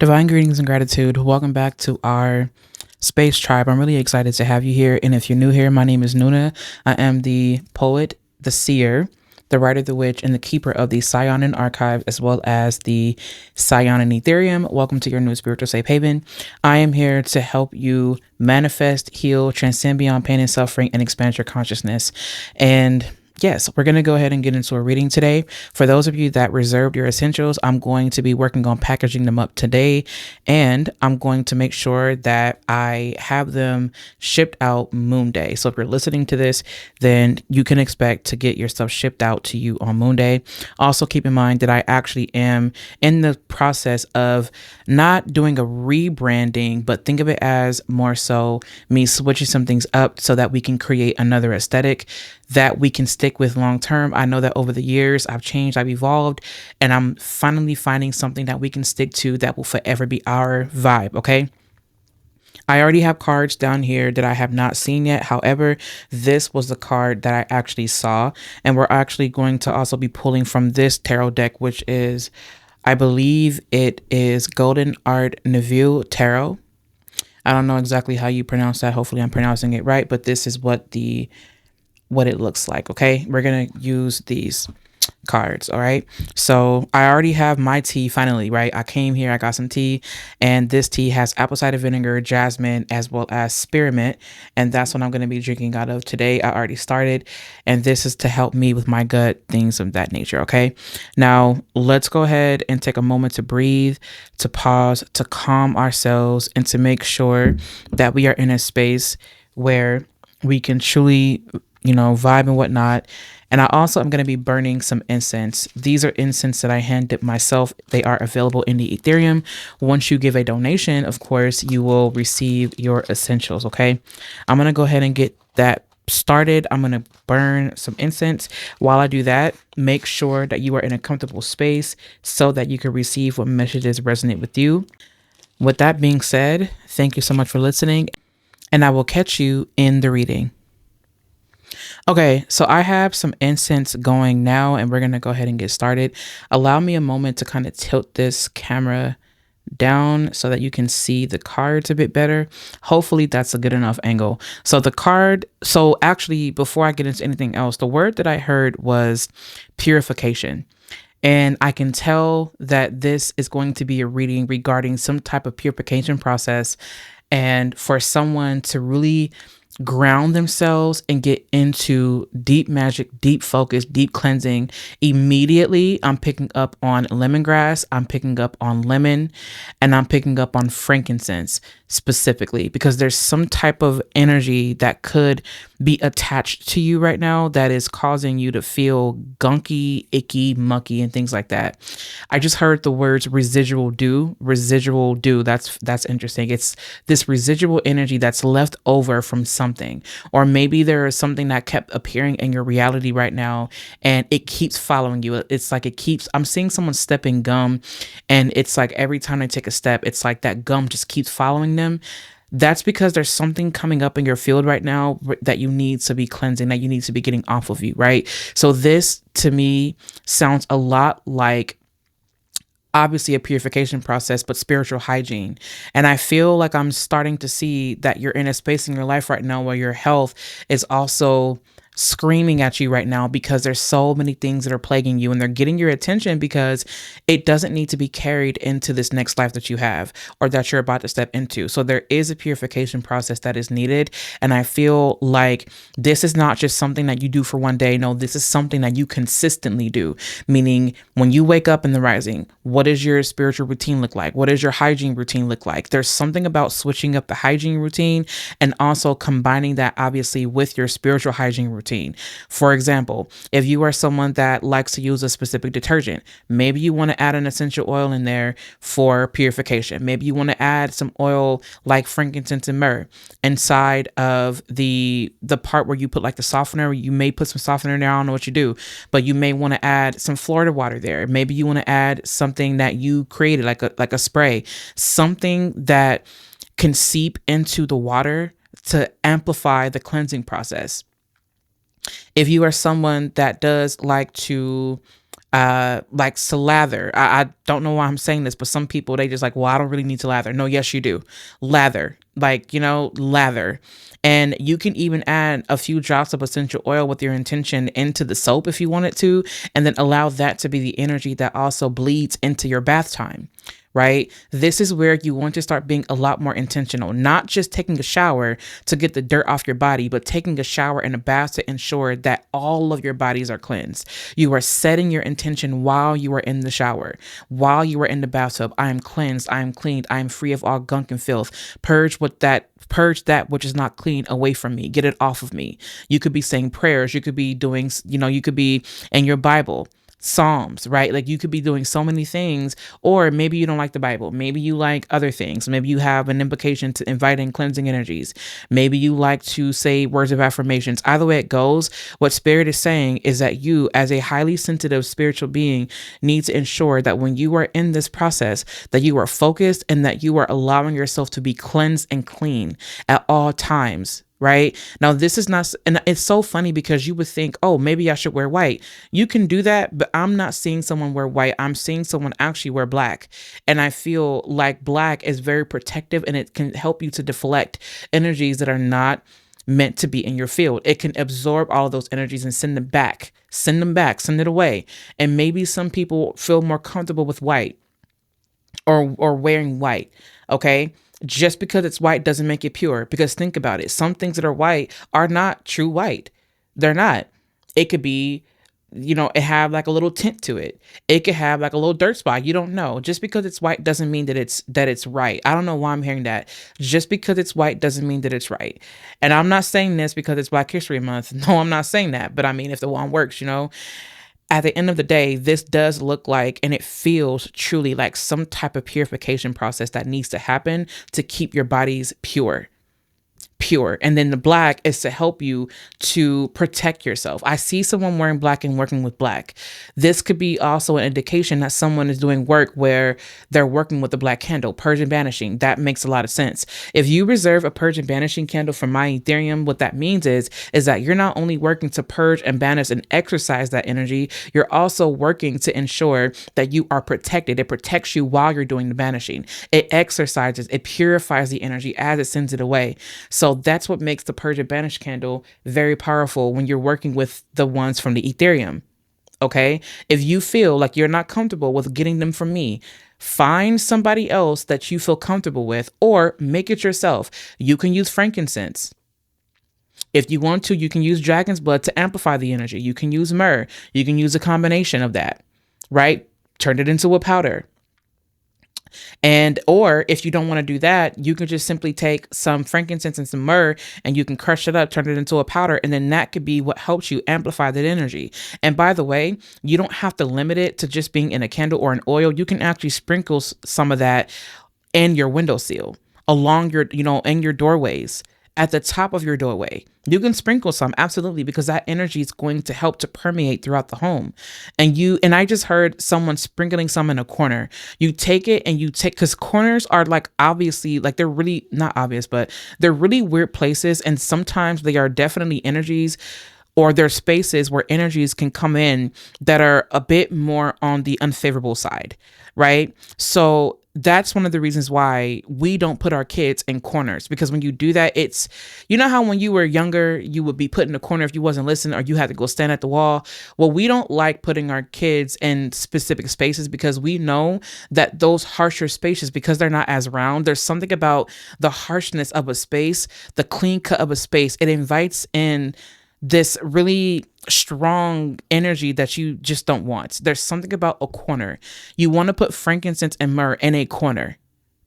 Divine greetings and gratitude. Welcome back to our space tribe. I'm really excited to have you here. And if you're new here, my name is Nuna. I am the poet, the seer, the writer, the witch, and the keeper of the Saiyonan archive, as well as the Saiyonan Etherium. Welcome to your new spiritual safe haven. I am here to help you manifest, heal, transcend beyond pain and suffering, and expand your consciousness. And yes, we're going to go ahead and get into a reading today. For those of you that reserved your essentials, I'm going to be working on packaging them up today, and I'm going to make sure that I have them shipped out Moon Day. So if you're listening to this, then you can expect to get your stuff shipped out to you on Moon Day. Also, keep in mind that I actually am in the process of not doing a rebranding, but think of it as more so me switching some things up so that we can create another aesthetic that we can stick with long term. I know that over the years I've changed, I've evolved, and I'm finally finding something that we can stick to that will forever be our vibe. Okay. I already have cards down here that I have not seen yet. However, this was the card that I actually saw, and we're actually going to also be pulling from this tarot deck, which is, I believe it is Golden Art Neville Tarot. I don't know exactly how you pronounce that. Hopefully I'm pronouncing it right, but this is what it looks like. Okay, we're gonna use these cards. All right, so I already have my tea finally, right? I came here, I got some tea, and this tea has apple cider vinegar, jasmine, as well as spearmint, and that's what I'm going to be drinking out of today. I already started, and this is to help me with my gut, things of that nature. Okay, now let's go ahead and take a moment to breathe, to pause, to calm ourselves, and to make sure that we are in a space where we can truly vibe and whatnot. And I also am going to be burning some incense. These are incense that I hand dip myself. They are available in the Etherium. Once you give a donation, of course, you will receive your essentials. Okay. I'm going to go ahead and get that started. I'm going to burn some incense. While I do that, make sure that you are in a comfortable space so that you can receive what messages resonate with you. With that being said, thank you so much for listening, and I will catch you in the reading. Okay, so I have some incense going now, and we're going to go ahead and get started. Allow me a moment to kind of tilt this camera down so that you can see the cards a bit better. Hopefully that's a good enough angle. So actually, before I get into anything else, the word that I heard was purification. And I can tell that this is going to be a reading regarding some type of purification process, and for someone to really ground themselves and get into deep magic, deep focus, deep cleansing. Immediately, I'm picking up on lemongrass, I'm picking up on lemon, and I'm picking up on frankincense specifically, because there's some type of energy that could be attached to you right now that is causing you to feel gunky, icky, mucky, and things like that. I just heard the words residual dew. That's interesting. It's this residual energy that's left over from something, or maybe there is something that kept appearing in your reality right now and it keeps following you. It's like I'm seeing someone step in gum, and it's like every time they take a step, it's like that gum just keeps following them. That's because there's something coming up in your field right now that you need to be cleansing, that you need to be getting off of you, right? So this to me sounds a lot like obviously a purification process, but spiritual hygiene. And I feel like I'm starting to see that you're in a space in your life right now where your health is also screaming at you right now, because there's so many things that are plaguing you, and they're getting your attention because it doesn't need to be carried into this next life that you have or that you're about to step into. So there is a purification process that is needed. And I feel like this is not just something that you do for one day. No, this is something that you consistently do. Meaning, when you wake up in the rising, what does your spiritual routine look like? What does your hygiene routine look like? There's something about switching up the hygiene routine and also combining that obviously with your spiritual hygiene routine. For example, if you are someone that likes to use a specific detergent, maybe you want to add an essential oil in there for purification. Maybe you want to add some oil like frankincense and myrrh inside of the part where you put like the softener. You may put some softener in there. I don't know what you do, but you may want to add some Florida water there. Maybe you want to add something that you created, like a spray, something that can seep into the water to amplify the cleansing process. If you are someone that does like to like slather. I don't know why I'm saying this, but some people, they just like, well, I don't really need to lather. No, yes, you do. Lather, like, lather. And you can even add a few drops of essential oil with your intention into the soap if you wanted to, and then allow that to be the energy that also bleeds into your bath time. Right? This is where you want to start being a lot more intentional, not just taking a shower to get the dirt off your body, but taking a shower and a bath to ensure that all of your bodies are cleansed. You are setting your intention while you are in the shower, while you are in the bathtub. I am cleansed. I am cleaned. I am free of all gunk and filth. Purge that which is not clean away from me. Get it off of me. You could be saying prayers. You could be doing, you could be in your Bible. Psalms, right? Like you could be doing so many things, or maybe you don't like the Bible. Maybe you like other things. Maybe you have an invocation to invite in cleansing energies. Maybe you like to say words of affirmations. Either way it goes, what Spirit is saying is that you, as a highly sensitive spiritual being, need to ensure that when you are in this process, that you are focused and that you are allowing yourself to be cleansed and clean at all times. Right now, this is not, and it's so funny because you would think, oh, maybe I should wear white. You can do that, but I'm not seeing someone wear white. I'm seeing someone actually wear black. And I feel like black is very protective, and it can help you to deflect energies that are not meant to be in your field. It can absorb all of those energies and send them back, send it away. And maybe some people feel more comfortable with white or wearing white. Okay. Just because it's white doesn't make it pure, because think about it. Some things that are white are not true white. They're not. It could be, it have like a little tint to it. It could have like a little dirt spot. You don't know. Just because it's white doesn't mean that it's right. I don't know why I'm hearing that. Just because it's white doesn't mean that it's right. And I'm not saying this because it's Black History Month. No, I'm not saying that. But I mean, if the one works, at the end of the day, this does look like, and it feels truly like some type of purification process that needs to happen to keep your bodies pure. And then the black is to help you to protect yourself. I see someone wearing black and working with black. This could be also an indication that someone is doing work where they're working with the black candle, purge and banishing. That makes a lot of sense. If you reserve a purge and banishing candle for my Etherium, what that means is that you're not only working to purge and banish and exercise that energy, you're also working to ensure that you are protected. It protects you while you're doing the banishing. It exercises, it purifies the energy as it sends it away. So that's what makes the Purge and Banish candle very powerful when you're working with the ones from the Etherium. Okay? If you feel like you're not comfortable with getting them from me, find somebody else that you feel comfortable with, or make it yourself. You can use frankincense. If you want to, you can use dragon's blood to amplify the energy. You can use myrrh. You can use a combination of that, right? Turn it into a powder. Or if you don't want to do that, you can just simply take some frankincense and some myrrh, and you can crush it up, turn it into a powder. And then that could be what helps you amplify that energy. And by the way, you don't have to limit it to just being in a candle or an oil. You can actually sprinkle some of that in your windowsill, along your, in your doorways, at the top of your doorway. You can sprinkle some, absolutely, because that energy is going to help to permeate throughout the home. And I just heard someone sprinkling some in a corner. You take it and because corners are like, obviously, like they're really not obvious, but they're really weird places. And sometimes they are definitely energies, or they're spaces where energies can come in that are a bit more on the unfavorable side, right? So that's one of the reasons why we don't put our kids in corners, because when you do that, it's, how when you were younger, you would be put in a corner if you wasn't listening, or you had to go stand at the wall. Well, we don't like putting our kids in specific spaces, because we know that those harsher spaces, because they're not as round, there's something about the harshness of a space, the clean cut of a space. It invites in this really strong energy that you just don't want. There's something about a corner. You want to put frankincense and myrrh in a corner.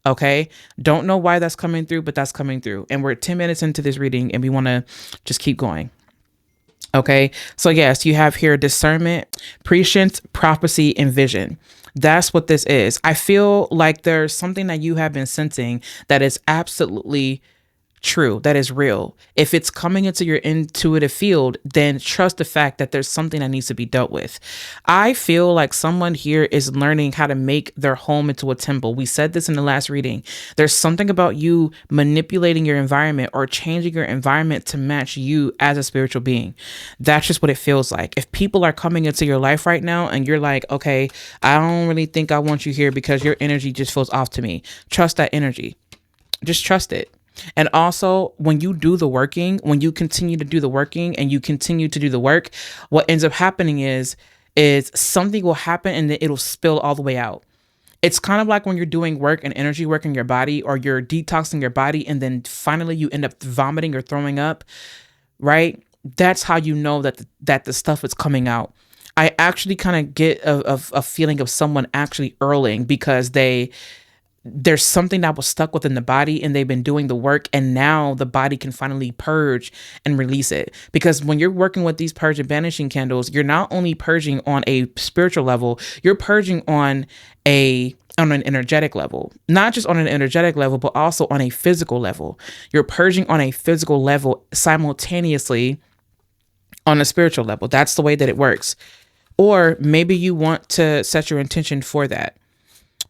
Okay. Don't know why that's coming through, but that's coming through. And we're 10 minutes into this reading, and we want to just keep going. Okay. So yes, you have here discernment, prescience, prophecy, and vision. That's what this is. I feel like there's something that you have been sensing that is absolutely true, that is real. If it's coming into your intuitive field, then trust the fact that there's something that needs to be dealt with. I feel like someone here is learning how to make their home into a temple. We said this in the last reading. There's something about you manipulating your environment or changing your environment to match you as a spiritual being. That's just what it feels like. If people are coming into your life right now and you're like, okay, I don't really think I want you here because your energy just feels off to me. Trust that energy. Just trust it. And also, when you do the working, when you continue to do the working and you continue to do the work, what ends up happening is something will happen and then it'll spill all the way out. It's kind of like when you're doing work and energy work in your body, or you're detoxing your body and then finally you end up vomiting or throwing up, right? That's how you know that the stuff is coming out. I actually kind of get a feeling of someone actually earling because there's something that was stuck within the body and they've been doing the work, and now the body can finally purge and release it. Because when you're working with these purge and banishing candles, you're not only purging on a spiritual level, you're purging on an energetic level. Not just on an energetic level, but also on a physical level. You're purging on a physical level simultaneously on a spiritual level. That's the way that it works. Or maybe you want to set your intention for that.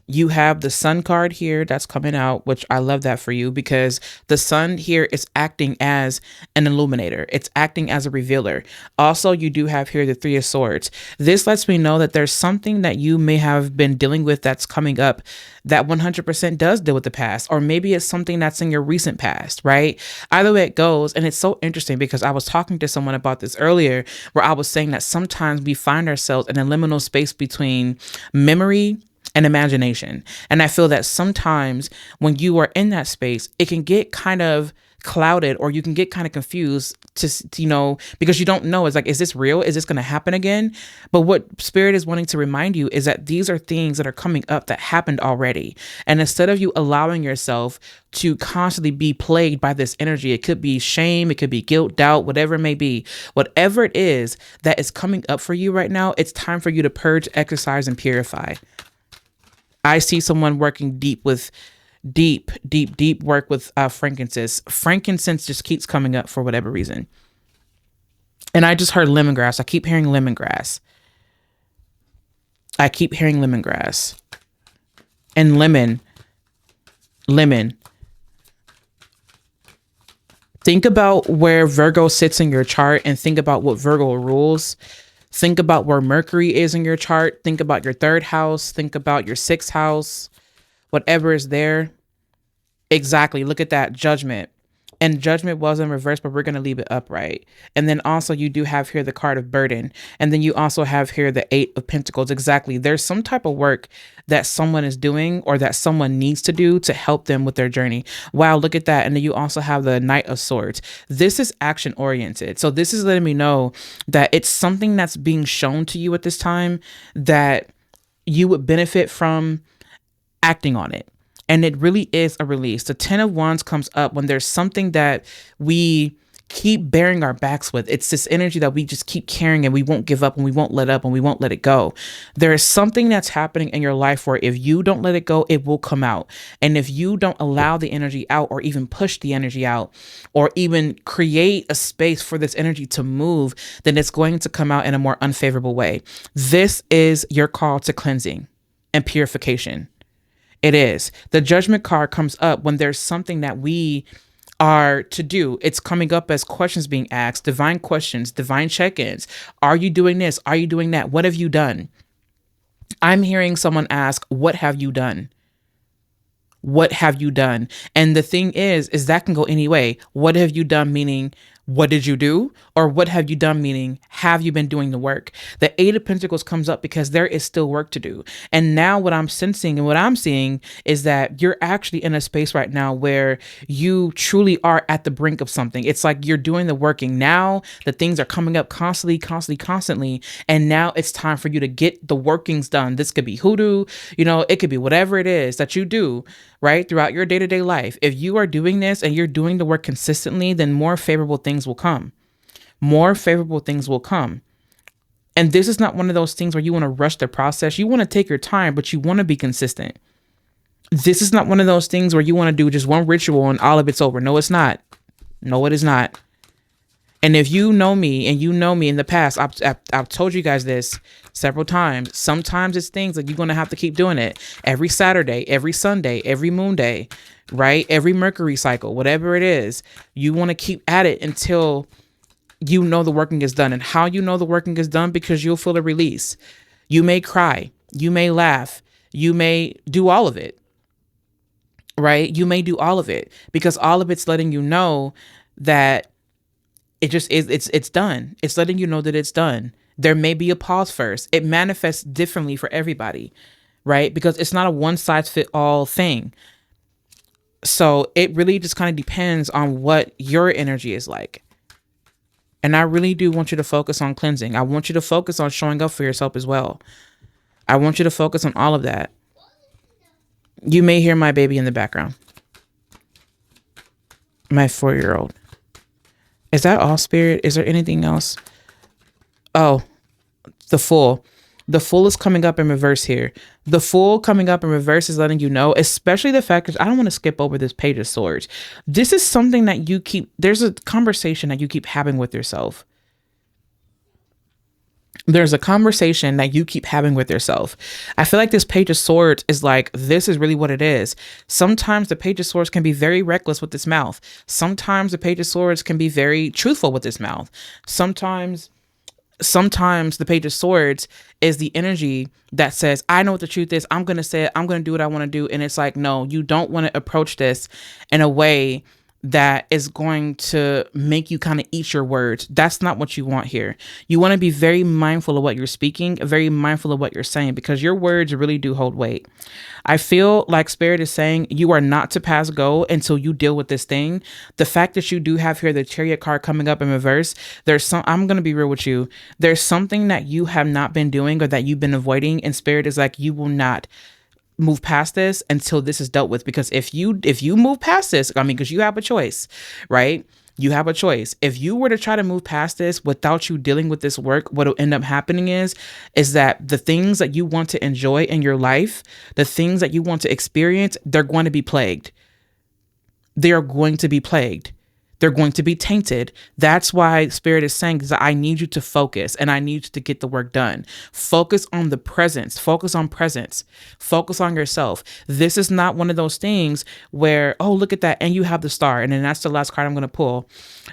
You have the sun card here that's coming out, which I love that for you, because the sun here is acting as an illuminator. It's acting as a revealer. Also, you do have here the Three of Swords. This lets me know that there's something that you may have been dealing with that's coming up that 100% does deal with the past, or maybe it's something that's in your recent past, right? Either way it goes. And it's so interesting because I was talking to someone about this earlier, where I was saying that sometimes we find ourselves in a liminal space between memory and imagination. And I feel that sometimes when you are in that space, it can get kind of clouded, or you can get kind of confused because you don't know. It's like, is this real? Is this going to happen again? But what Spirit is wanting to remind you is that these are things that are coming up that happened already. And instead of you allowing yourself to constantly be plagued by this energy, it could be shame, it could be guilt, doubt, whatever it may be, whatever it is that is coming up for you right now, it's time for you to purge, exercise, and purify. I see someone working deep work with frankincense. Frankincense just keeps coming up for whatever reason. And I just heard lemongrass. I keep hearing lemongrass. And lemon. Think about where Virgo sits in your chart and think about what Virgo rules. Think about where Mercury is in your chart. Think about your third house. Think about your sixth house, whatever is there. Exactly. Look at that, Judgment. And Judgment was in reverse, but we're going to leave it upright. And then also you do have here the card of burden. And then you also have here the Eight of Pentacles. Exactly. There's some type of work that someone is doing or that someone needs to do to help them with their journey. Wow, look at that. And then you also have the Knight of Swords. This is action oriented. So this is letting me know that it's something that's being shown to you at this time that you would benefit from acting on it. And it really is a release. The 10 of Wands comes up when there's something that we keep bearing our backs with. It's this energy that we just keep carrying and we won't give up and we won't let up and we won't let it go. There is something that's happening in your life where if you don't let it go, it will come out. And if you don't allow the energy out or even push the energy out or even create a space for this energy to move, then it's going to come out in a more unfavorable way. This is your call to cleansing and purification. It is. The Judgment card comes up when there's something that we are to do. It's coming up as questions being asked, divine questions, divine check-ins. Are you doing this? Are you doing that? What have you done? I'm hearing someone ask, what have you done? What have you done? And the thing is that can go any way. What have you done? Meaning, what did you do? Or what have you done? Meaning, have you been doing the work? The Eight of Pentacles comes up because there is still work to do. And now what I'm sensing and what I'm seeing is that you're actually in a space right now where you truly are at the brink of something. It's like you're doing the working. Now the things are coming up constantly. And now it's time for you to get the workings done. This could be hoodoo, it could be whatever it is that you do, right? Throughout your day-to-day life. If you are doing this and you're doing the work consistently, then more favorable things will come. More favorable things will come. And this is not one of those things where you want to rush the process. You want to take your time, but you want to be consistent. This is not one of those things where you want to do just one ritual and all of it's over. No, it's not. No, it is not. And if you know me and you know me in the past, I've told you guys this several times. Sometimes it's things like you're going to have to keep doing it every Saturday, every Sunday, every moon day, right? Every Mercury cycle, whatever it is, you want to keep at it until you know the working is done. And how you know the working is done? Because you'll feel a release. You may cry, you may laugh, you may do all of it, right? You may do all of it because all of it's letting you know that it just is, it's done. It's letting you know that it's done. There may be a pause first. It manifests differently for everybody, right? Because it's not a one size fit all thing. So it really just kind of depends on what your energy is like. And I really do want you to focus on cleansing. I want you to focus on showing up for yourself as well. I want you to focus on all of that. You may hear my baby in the background. My 4-year-old. Is that all, Spirit? Is there anything else? Oh, the Fool. The Fool is coming up in reverse here. The Fool coming up in reverse is letting you know, especially the fact that I don't want to skip over this Page of Swords. This is something that you keep, there's a conversation that you keep having with yourself. There's a conversation that you keep having with yourself. I feel like this Page of Swords is like, this is really what it is. Sometimes the Page of Swords can be very reckless with its mouth. Sometimes the Page of Swords can be very truthful with its mouth. Sometimes the Page of Swords is the energy that says, I know what the truth is. I'm going to say it. I'm going to do what I want to do. And it's like, no, you don't want to approach this in a way that is going to make you kind of eat your words. That's not what you want here. You want to be very mindful of what you're speaking, very mindful of what you're saying, because your words really do hold weight. I feel like Spirit is saying you are not to pass go until you deal with this thing. The fact that you do have here the Chariot card coming up in reverse, I'm going to be real with you. There's something that you have not been doing or that you've been avoiding, and Spirit is like, you will not move past this until this is dealt with. Because if you move past this, I mean, because you have a choice, right? You have a choice. If you were to try to move past this without you dealing with this work, what will end up happening is that the things that you want to enjoy in your life, the things that you want to experience, they're going to be plagued. They are going to be plagued. They're going to be tainted. That's why Spirit is saying, is that I need you to focus and I need you to get the work done. Focus on the presence. Focus on presence. Focus on yourself. This is not one of those things where, oh, look at that. And you have the Star. And then that's the last card I'm going to pull.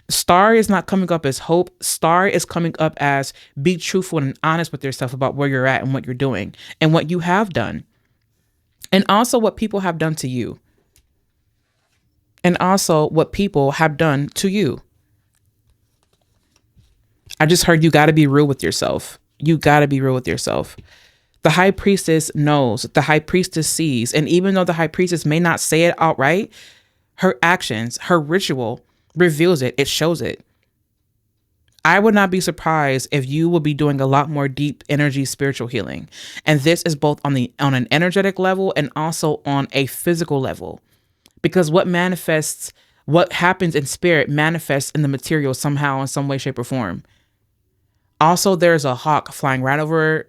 Star is not coming up as hope. Star is coming up as be truthful and honest with yourself about where you're at and what you're doing and what you have done. And also what people have done to you. And also what people have done to you. I just heard you got to be real with yourself. You got to be real with yourself. The High Priestess knows. The High Priestess sees. And even though the High Priestess may not say it outright, her actions, her ritual reveals it. It shows it. I would not be surprised if you will be doing a lot more deep energy spiritual healing. And this is both on an energetic level and also on a physical level. Because what happens in spirit manifests in the material somehow in some way, shape, or form. Also, there's a hawk flying right over,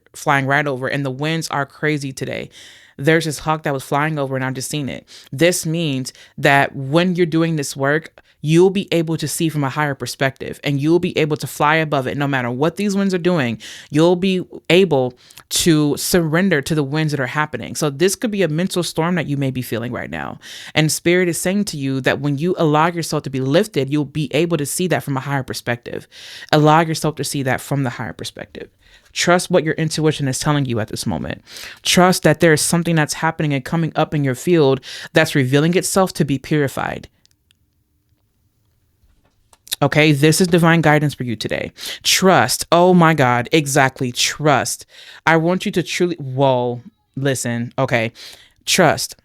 and the winds are crazy today. There's this hawk that was flying over and I've just seen it. This means that when you're doing this work, you'll be able to see from a higher perspective and you'll be able to fly above it. No matter what these winds are doing, you'll be able to surrender to the winds that are happening. So this could be a mental storm that you may be feeling right now. And Spirit is saying to you that when you allow yourself to be lifted, you'll be able to see that from a higher perspective. Allow yourself to see that from the higher perspective. Trust what your intuition is telling you at this moment. Trust that there is something that's happening and coming up in your field that's revealing itself to be purified. Okay, this is divine guidance for you today. Trust. Oh my God, exactly. Trust. I want you to truly, listen. Okay, trust.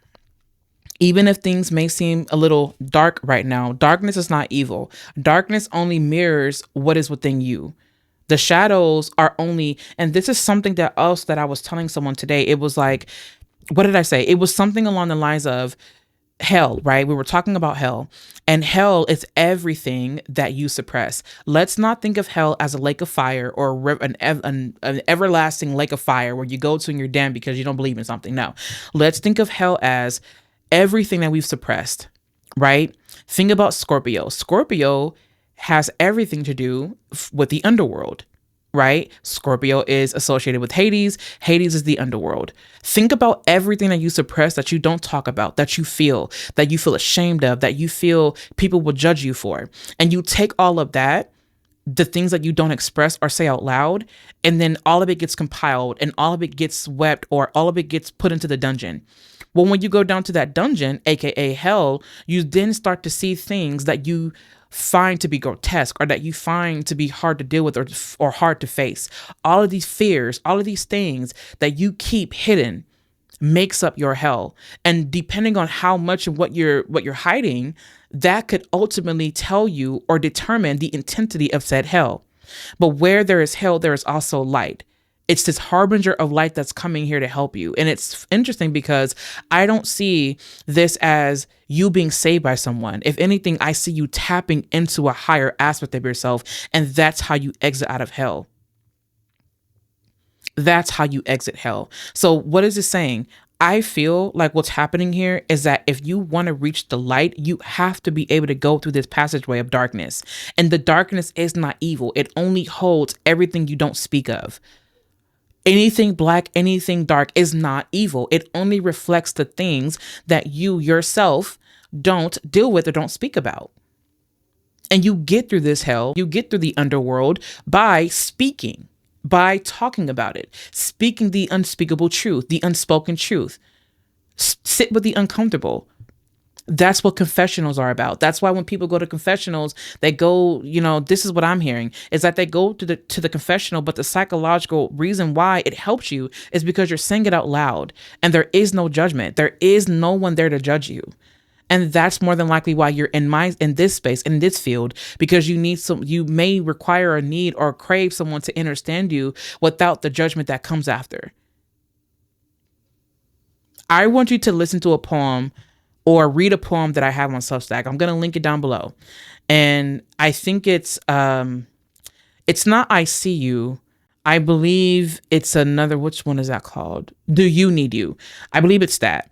Even if things may seem a little dark right now, darkness is not evil. Darkness only mirrors what is within you. The shadows are only, and this is something that I was telling someone today. It was like, what did I say? It was something along the lines of, hell, right? We were talking about hell, and hell is everything that you suppress. Let's not think of hell as a lake of fire or an everlasting lake of fire where you go to and you're damned because you don't believe in something. No, let's think of hell as everything that we've suppressed, right? Think about Scorpio. Scorpio has everything to do with the underworld, right? Scorpio is associated with Hades. Hades is the underworld. Think about everything that you suppress, that you don't talk about, that you feel ashamed of, that you feel people will judge you for. And you take all of that, the things that you don't express or say out loud, and then all of it gets compiled and all of it gets swept, or all of it gets put into the dungeon. Well, when you go down to that dungeon, aka hell, you then start to see things that you find to be grotesque, or that you find to be hard to deal with, or hard to face. All of these fears, all of these things that you keep hidden makes up your hell. And depending on how much of what you're hiding, that could ultimately tell you or determine the intensity of said hell. But where there is hell, there is also light. It's this harbinger of light that's coming here to help you. And it's interesting because I don't see this as you being saved by someone. If anything, I see you tapping into a higher aspect of yourself, and that's how you exit out of hell. That's how you exit hell. So what is it saying? I feel like what's happening here is that if you want to reach the light, you have to be able to go through this passageway of darkness. And the darkness is not evil. It only holds everything you don't speak of. Anything black, anything dark is not evil. It only reflects the things that you yourself don't deal with or don't speak about. And you get through this hell, you get through the underworld by speaking, by talking about it, speaking the unspeakable truth, the unspoken truth. Sit with the uncomfortable. That's what confessionals are about. That's why when people go to confessionals, they go, this is what I'm hearing, is that they go to the confessional, but the psychological reason why it helps you is because you're saying it out loud and there is no judgment. There is no one there to judge you. And that's more than likely why you're in this space, in this field, because you may require or need or crave someone to understand you without the judgment that comes after. I want you to listen to a poem or read a poem that I have on Substack. I'm going to link it down below. And I think it's not I See You. I believe it's another, which one is that called? Do You Need You? I believe it's that.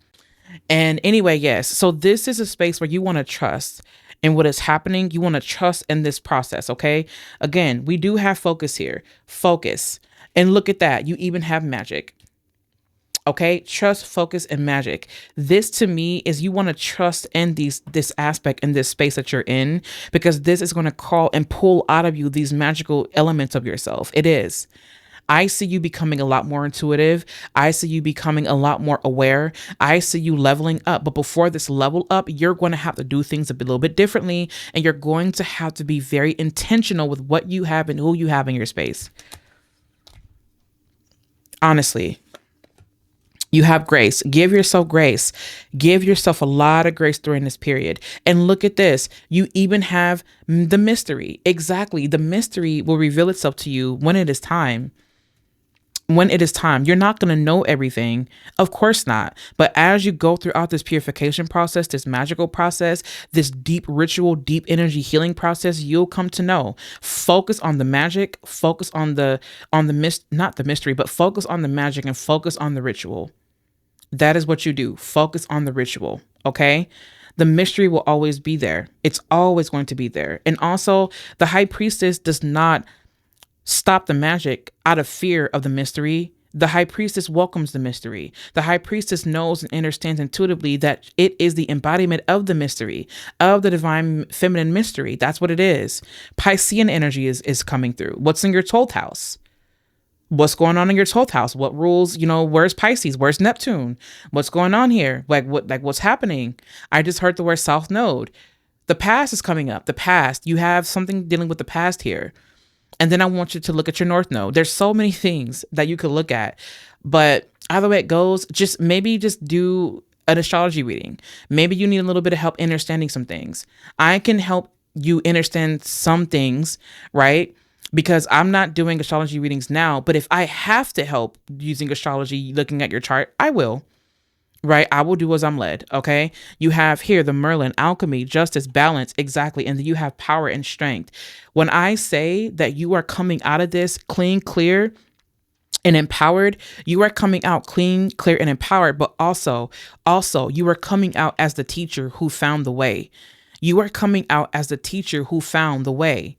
And anyway, yes. So this is a space where you want to trust in what is happening. You want to trust in this process. Okay. Again, we do have focus here. Focus. And look at that. You even have magic. Okay, trust, focus, and magic. This to me is you want to trust in this aspect in this space that you're in, because this is going to call and pull out of you these magical elements of yourself. It is. I see you becoming a lot more intuitive. I see you becoming a lot more aware. I see you leveling up. But before this level up, you're going to have to do things a little bit differently, and you're going to have to be very intentional with what you have and who you have in your space. Honestly. You have grace. Give yourself grace. Give yourself a lot of grace during this period. And look at this. You even have the mystery. Exactly. The mystery will reveal itself to you when it is time. When it is time. You're not going to know everything. Of course not. But as you go throughout this purification process, this magical process, this deep ritual, deep energy healing process, you'll come to know. Focus on the magic. Focus on not the mystery, but focus on the magic and focus on the ritual. That is what you do. Focus on the ritual. Okay. The mystery will always be there. It's always going to be there. And also, the high priestess does not stop the magic out of fear of the mystery. The high priestess welcomes the mystery. The high priestess knows and understands intuitively that it is the embodiment of the mystery, of the divine feminine mystery. That's what it is. Piscean energy is coming through. What's in your 12th house? What's going on in your 12th house? What rules, where's Pisces? Where's Neptune? What's going on here? What's happening? I just heard the word South Node. The past is coming up. The past, you have something dealing with the past here. And then I want you to look at your North Node. There's so many things that you could look at, but either way it goes, just do an astrology reading. Maybe you need a little bit of help understanding some things. I can help you understand some things, right? Because I'm not doing astrology readings now, but if I have to help using astrology, looking at your chart, I will. right? I will do as I'm led. Okay. You have here the Merlin, alchemy, justice, balance. Exactly. And then you have power and strength. When I say that you are coming out of this clean, clear, and empowered, you are coming out clean, clear, and empowered, but also you are coming out as the teacher who found the way. You are coming out as the teacher who found the way.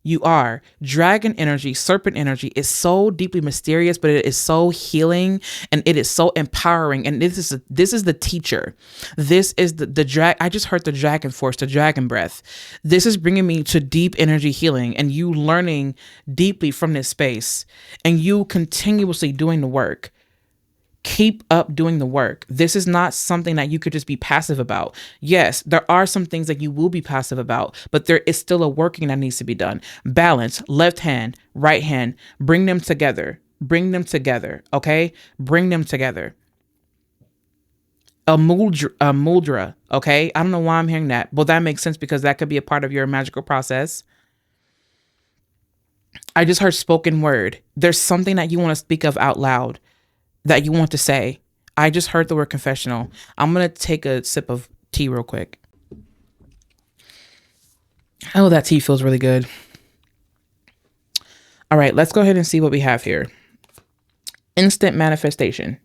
You are. Dragon energy, serpent energy is so deeply mysterious, but it is so healing and it is so empowering. And this is the teacher. This is the drag. I just heard the dragon force, the dragon breath. This is bringing me to deep energy healing and you learning deeply from this space and you continuously doing the work. Keep up doing the work. This is not something that you could just be passive about. Yes, there are some things that you will be passive about, but there is still a working that needs to be done. Balance, left hand, right hand, bring them together. Bring them together, okay? Bring them together. A muldra, okay? I don't know why I'm hearing that, but that makes sense because that could be a part of your magical process. I just heard spoken word. There's something that you want to speak of out loud that you want to say. I just heard the word confessional. I'm going to take a sip of tea real quick. Oh, that tea feels really good. All right, let's go ahead and see what we have here. Instant manifestation.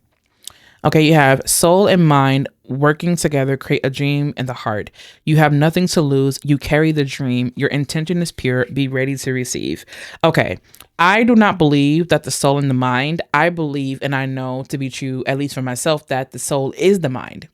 Okay, you have soul and mind working together, create a dream in the heart. You have nothing to lose. You carry the dream. Your intention is pure. Be ready to receive. Okay, I do not believe that the soul and the mind, I believe and I know to be true, at least for myself, that the soul is the mind.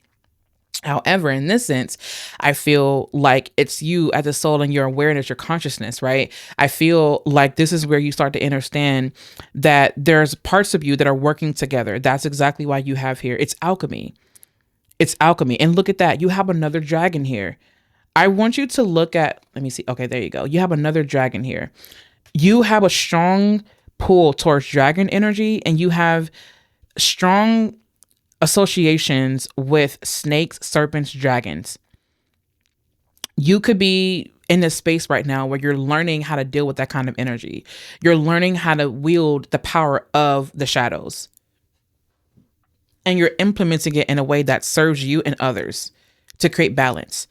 However, in this sense, I feel like it's you as a soul and your awareness, your consciousness, right? I feel like this is where you start to understand that there's parts of you that are working together. That's exactly why you have here. It's alchemy. It's alchemy. And look at that. You have another dragon here. I want you to look at, let me see. Okay, there you go. You have another dragon here. You have a strong pull towards dragon energy and you have strong associations with snakes, serpents, dragons. You could be in this space right now where you're learning how to deal with that kind of energy. You're learning how to wield the power of the shadows. And you're implementing it in a way that serves you and others to create balance.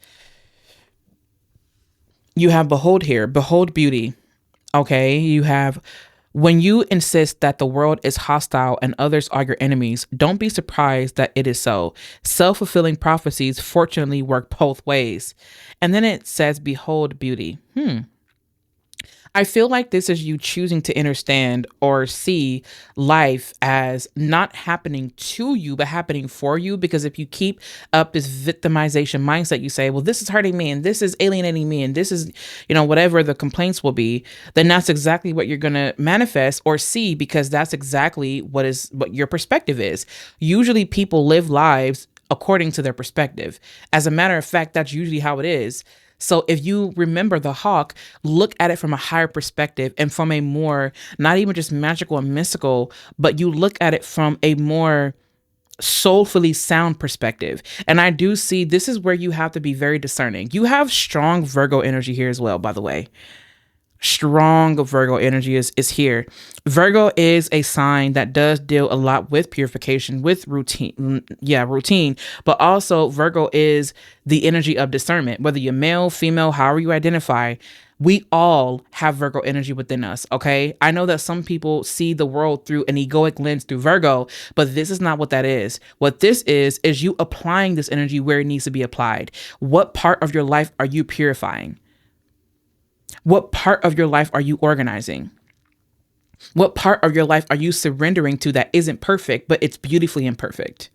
You have behold here, behold beauty. Okay, you have when you insist that the world is hostile and others are your enemies, don't be surprised that it is so. Self-fulfilling prophecies fortunately work both ways. And then it says, behold beauty. I feel like this is you choosing to understand or see life as not happening to you, but happening for you. Because if you keep up this victimization mindset, you say, well, this is hurting me and this is alienating me and this is, whatever the complaints will be, then that's exactly what you're going to manifest or see, because that's exactly what your perspective is. Usually people live lives according to their perspective. As a matter of fact, that's usually how it is. So if you remember the hawk, look at it from a higher perspective and from a more, not even just magical and mystical, but you look at it from a more soulfully sound perspective. And I do see this is where you have to be very discerning. You have strong Virgo energy here as well, by the way. Strong Virgo energy is here. Virgo is a sign that does deal a lot with purification, with routine. Routine. But also Virgo is the energy of discernment, whether you're male, female, however you identify. We all have Virgo energy within us. Okay. I know that some people see the world through an egoic lens through Virgo, but this is not what that is. What this is you applying this energy where it needs to be applied. What part of your life are you purifying? What part of your life are you organizing? What part of your life are you surrendering to that isn't perfect, but it's beautifully imperfect?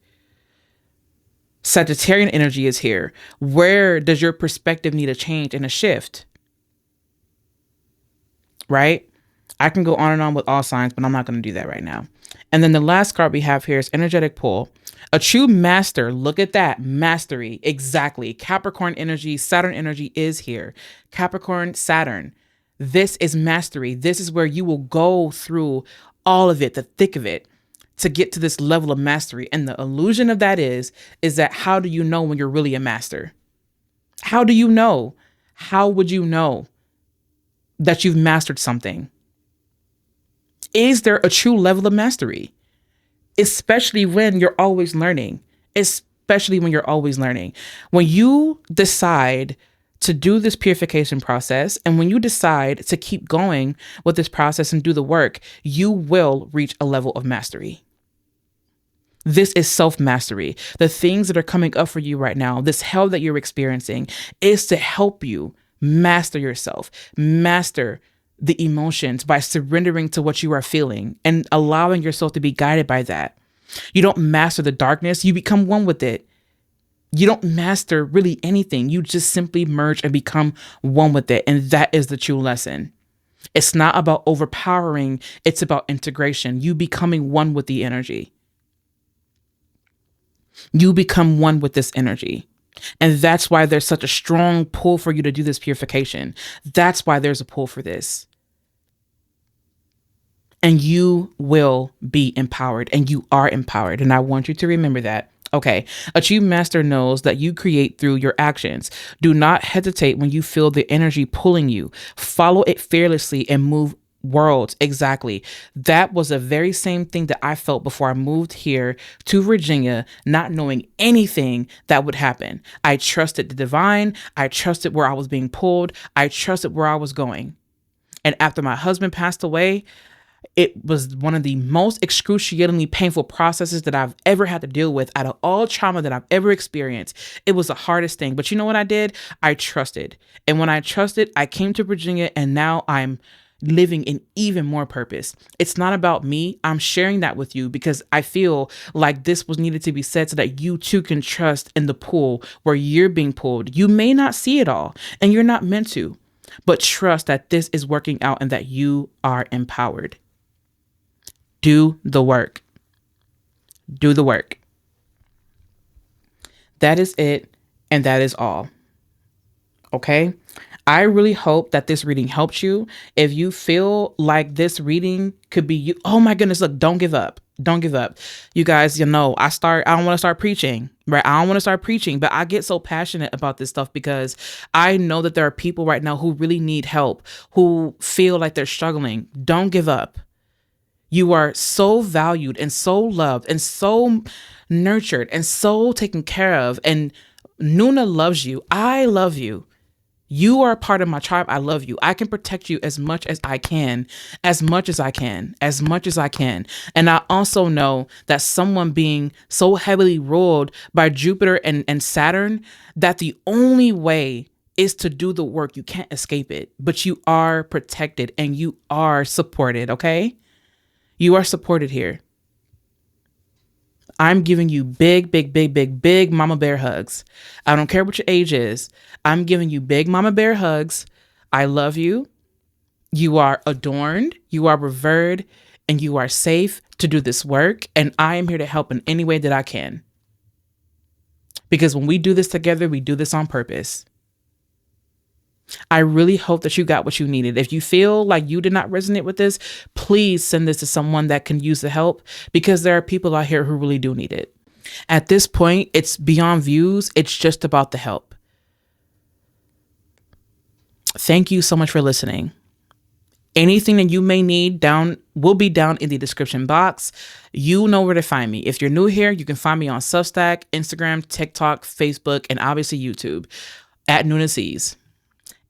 Sagittarian energy is here. Where does your perspective need a change and a shift? Right? I can go on and on with all signs, but I'm not going to do that right now. And then the last card we have here is energetic pull. A true master, look at that, mastery, exactly. Capricorn energy, Saturn energy is here. Capricorn, Saturn, this is mastery. This is where you will go through all of it, the thick of it, to get to this level of mastery. And the illusion of that is that how do you know when you're really a master? How do you know? How would you know that you've mastered something? Is there a true level of mastery? Especially when you're always learning especially when you're always learning. When you decide to do this purification process, and when you decide to keep going with this process and do the work, you will reach a level of mastery. This is self-mastery. The things that are coming up for you right now, this hell that you're experiencing, is to help you master yourself, master the emotions by surrendering to what you are feeling and allowing yourself to be guided by that. You don't master the darkness, you become one with it. You don't master really anything. You just simply merge and become one with it. And that is the true lesson. It's not about overpowering. It's about integration. You becoming one with the energy. You become one with this energy. And that's why there's such a strong pull for you to do this purification. That's why there's a pull for this. And you will be empowered, and you are empowered. And I want you to remember that. Okay, a true master knows that you create through your actions. Do not hesitate when you feel the energy pulling you. Follow it fearlessly and move worlds. Exactly. That was the very same thing that I felt before I moved here to Virginia, not knowing anything that would happen. I trusted the divine. I trusted where I was being pulled. I trusted where I was going. And after my husband passed away, it was one of the most excruciatingly painful processes that I've ever had to deal with out of all trauma that I've ever experienced. It was the hardest thing. But you know what I did? I trusted. And when I trusted, I came to Virginia, and now I'm living in even more purpose. It's not about me. I'm sharing that with you because I feel like this was needed to be said so that you too can trust in the pull where you're being pulled. You may not see it all, and you're not meant to, but trust that this is working out and that you are empowered. Do the work. Do the work. That is it. And that is all. Okay. I really hope that this reading helped you. If you feel like this reading could be you, oh my goodness, look, don't give up. Don't give up. You guys, I don't want to start preaching, right? I don't want to start preaching, but I get so passionate about this stuff because I know that there are people right now who really need help, who feel like they're struggling. Don't give up. You are so valued and so loved and so nurtured and so taken care of. And Nuna loves you. I love you. You are a part of my tribe. I love you. I can protect you as much as I can, as much as I can, as much as I can. And I also know that someone being so heavily ruled by Jupiter and Saturn, that the only way is to do the work. You can't escape it, but you are protected and you are supported. Okay. You are supported here. I'm giving you big, big, big, big, big mama bear hugs. I don't care what your age is. I'm giving you big mama bear hugs. I love you. You are adorned. You are revered, and you are safe to do this work. And I am here to help in any way that I can. Because when we do this together, we do this on purpose. I really hope that you got what you needed. If you feel like you did not resonate with this, please send this to someone that can use the help, because there are people out here who really do need it. At this point, it's beyond views. It's just about the help. Thank you so much for listening. Anything that you may need will be down in the description box. You know where to find me. If you're new here, you can find me on Substack, Instagram, TikTok, Facebook, and obviously YouTube at Nuna Sees.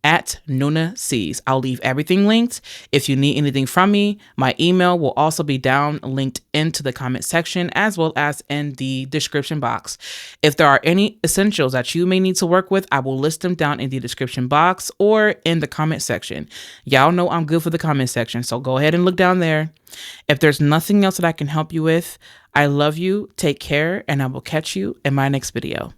At Nuna Sees. I'll leave everything linked. If you need anything from me, my email will also be down linked into the comment section as well as in the description box. If there are any essentials that you may need to work with, I will list them down in the description box or in the comment section. Y'all know I'm good for the comment section, so go ahead and look down there. If there's nothing else that I can help you with, I love you, take care, and I will catch you in my next video.